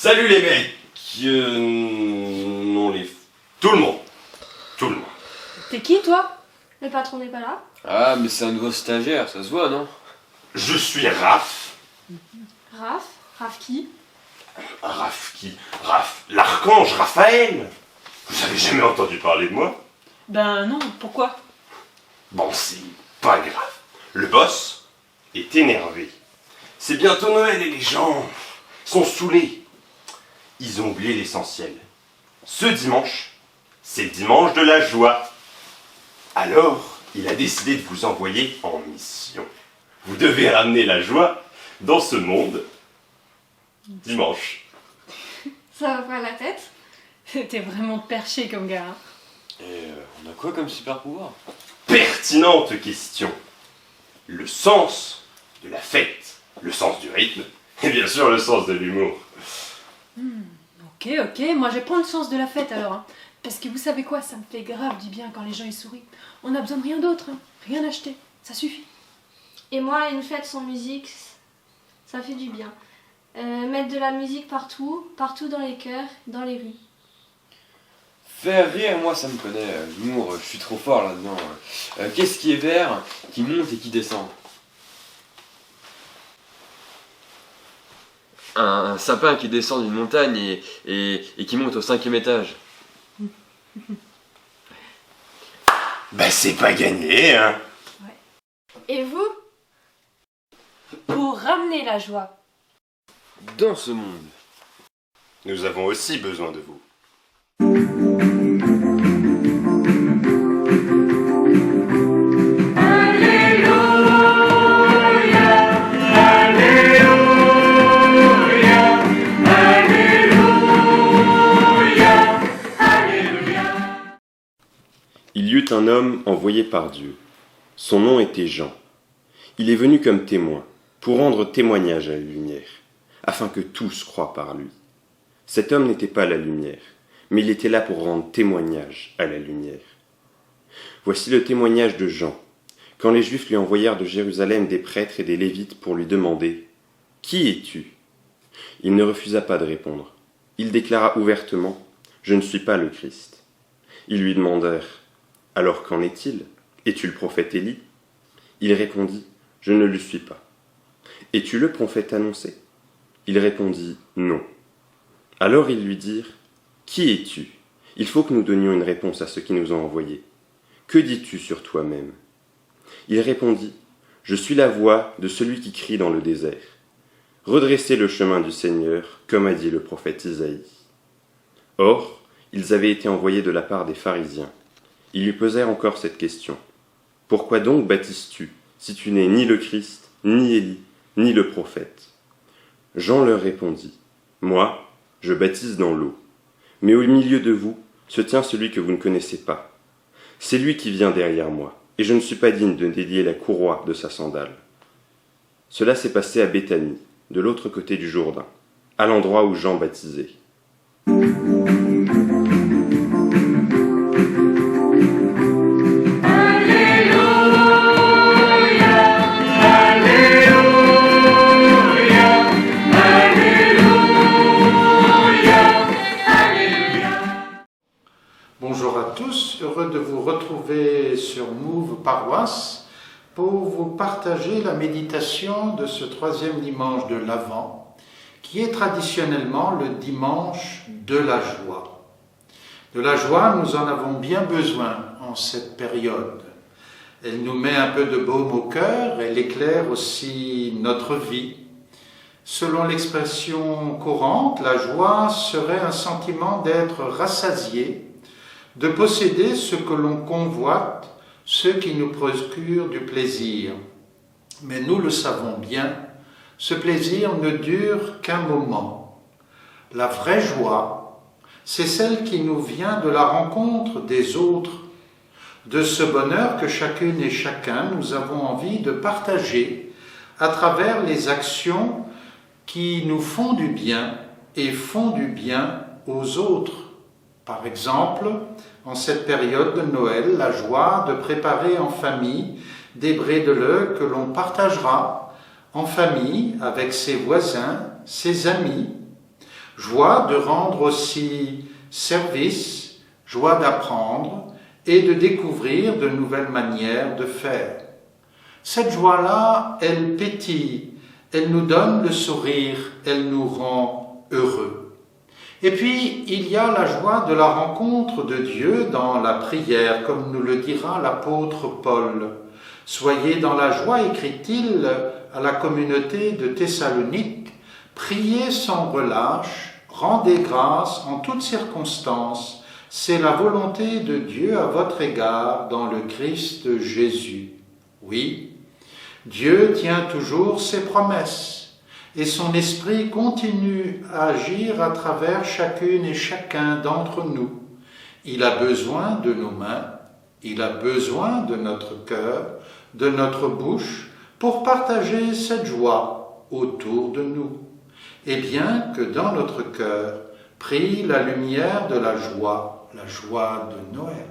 Salut les mecs. Non les... Tout le monde. T'es qui, toi? Le patron n'est pas là. Ah, mais c'est un nouveau stagiaire, ça se voit, non? Je suis Raph. Raph? Raph qui? Raph qui? Raph, l'archange Raphaël. Vous avez jamais entendu parler de moi? Ben non, pourquoi? Bon, c'est pas grave. Le boss est énervé. C'est bientôt Noël et les gens sont saoulés. Ils ont oublié l'essentiel. Ce dimanche, c'est le dimanche de la joie. Alors, il a décidé de vous envoyer en mission. Vous devez ramener la joie dans ce monde dimanche. Ça va pas la tête? T'es vraiment perché comme gars. Hein. Et on a quoi comme super pouvoir? Pertinente question. Le sens de la fête, le sens du rythme, et bien sûr le sens de l'humour. Ok, moi je prends le sens de la fête alors. Hein. Parce que vous savez quoi, ça me fait grave du bien quand les gens y sourient. On a besoin de rien d'autre, hein. Rien acheter, ça suffit. Et moi, une fête sans musique, ça fait du bien. Mettre de la musique partout dans les cœurs, dans les rues. Faire rire, moi ça me connaît. L'humour, je suis trop fort là-dedans. Qu'est-ce qui est vert, qui monte et qui descend? Un sapin qui descend d'une montagne et qui monte au 5e étage. Bah c'est pas gagné, hein. Et vous? Pour ramener la joie. Dans ce monde. Nous avons aussi besoin de vous. Il y eut un homme envoyé par Dieu. Son nom était Jean. Il est venu comme témoin, pour rendre témoignage à la lumière, afin que tous croient par lui. Cet homme n'était pas la lumière, mais il était là pour rendre témoignage à la lumière. Voici le témoignage de Jean, quand les Juifs lui envoyèrent de Jérusalem des prêtres et des Lévites pour lui demander « Qui es-tu » Il ne refusa pas de répondre. Il déclara ouvertement « Je ne suis pas le Christ ». Ils lui demandèrent « Alors qu'en est-il? Es-tu le prophète Élie » Il répondit « Je ne le suis pas ». « Es-tu le prophète annoncé » Il répondit « Non ». Alors ils lui dirent « Qui es-tu? Il faut que nous donnions une réponse à ceux qui nous ont envoyés. Que dis-tu sur toi-même » Il répondit « Je suis la voix de celui qui crie dans le désert. Redressez le chemin du Seigneur, comme a dit le prophète Isaïe. » Or, ils avaient été envoyés de la part des pharisiens. Ils lui posèrent encore cette question. « Pourquoi donc baptises-tu, si tu n'es ni le Christ, ni Élie, ni le prophète ?» Jean leur répondit. « Moi, je baptise dans l'eau. Mais au milieu de vous se tient celui que vous ne connaissez pas. C'est lui qui vient derrière moi, et je ne suis pas digne de délier la courroie de sa sandale. » Cela s'est passé à Béthanie, de l'autre côté du Jourdain, à l'endroit où Jean baptisait. Bonjour à tous, heureux de vous retrouver sur Move Paroisse pour vous partager la méditation de ce 3e dimanche de l'Avent, qui est traditionnellement le dimanche de la joie. De la joie, nous en avons bien besoin en cette période. Elle nous met un peu de baume au cœur, elle éclaire aussi notre vie. Selon l'expression courante, la joie serait un sentiment d'être rassasié, de posséder ce que l'on convoite, ce qui nous procure du plaisir. Mais nous le savons bien, ce plaisir ne dure qu'un moment. La vraie joie, c'est celle qui nous vient de la rencontre des autres, de ce bonheur que chacune et chacun nous avons envie de partager à travers les actions qui nous font du bien et font du bien aux autres. Par exemple, en cette période de Noël, la joie de préparer en famille des brédeleux que l'on partagera en famille avec ses voisins, ses amis, joie de rendre aussi service, joie d'apprendre et de découvrir de nouvelles manières de faire. Cette joie-là, elle pétille, elle nous donne le sourire, elle nous rend heureux. Et puis, il y a la joie de la rencontre de Dieu dans la prière, comme nous le dira l'apôtre Paul. « Soyez dans la joie », écrit-il à la communauté de Thessalonique, « priez sans relâche, rendez grâce en toutes circonstances, c'est la volonté de Dieu à votre égard dans le Christ Jésus. » Oui, Dieu tient toujours ses promesses et son esprit continue à agir à travers chacune et chacun d'entre nous. Il a besoin de nos mains, il a besoin de notre cœur, de notre bouche pour partager cette joie autour de nous. Et bien que dans notre cœur brille la lumière de la joie de Noël.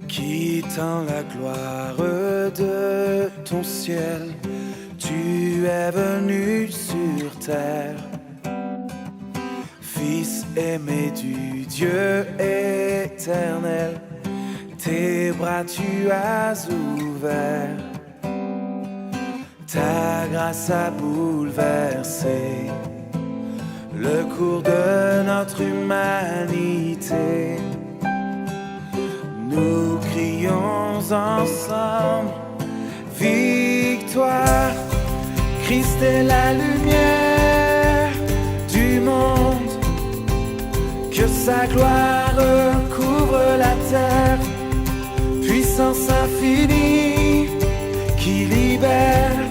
Quittant la gloire de ton ciel, tu es venu sur terre. Fils aimé du Dieu éternel, tes bras tu as ouverts. Ta grâce a bouleversé le cours de notre humanité. Nous crions ensemble, victoire, Christ est la lumière du monde, que sa gloire couvre la terre, puissance infinie qui libère.